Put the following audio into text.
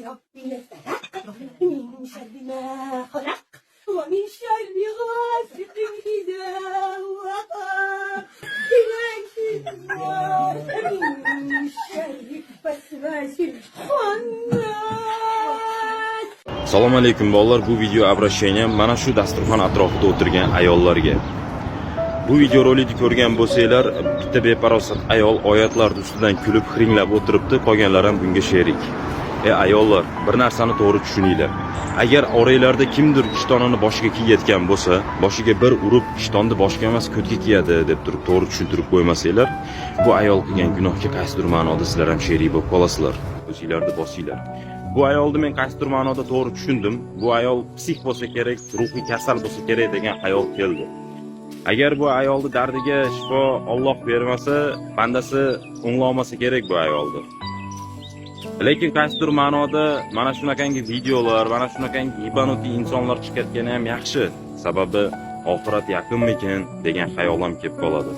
ربي الفلق من شر ما خلق ومن شر غاسق إذا وقب من شر الوسواس الخناس. Assalomu alaykum bolalar, bu video обращение mana shu dasturxon atrofida o'tirgan ayollarga. Bu video rolikni ko'rgan bo'lsanglar, bitta beparosat ayol oyatlar ustidan kulib xiringlab o'tiribdi, qolganlar ham bunga sherik. Ayollar, bir narsani to'g'ri tushuninglar. Agar oranglarda kimdir ishtonini boshiga kiyayotgan bo'lsa, boshiga bir urib, ishtonni boshga emas, ko'tga kiyadi deb turib to'g'ri tushuntirib qo'ymasanglar, bu ayol qilgan gunohga qaysidir ma'noda sizlar ham sherik bo'lib qolasizlar. O'zinglarni bosinglar. Bu ayolni men qaysidir ma'noda to'g'ri tushundim. Bu ayol psix bo'lsa kerak, ruhiy kasal bo'lsa kerak degan ayol keldi. Agar bu ayolning dardiga shifo Alloh bermasa, bandasi o'nglolmasa kerak bu ayolni. Lekin qaysidir ma'noda mana shunaqangi videolar, mana shunaqangi ibanoti insonlar chiqayotgani ham yaxshi. Sababi oxirat yaqinmikin degan xayol ham kelib qoladi.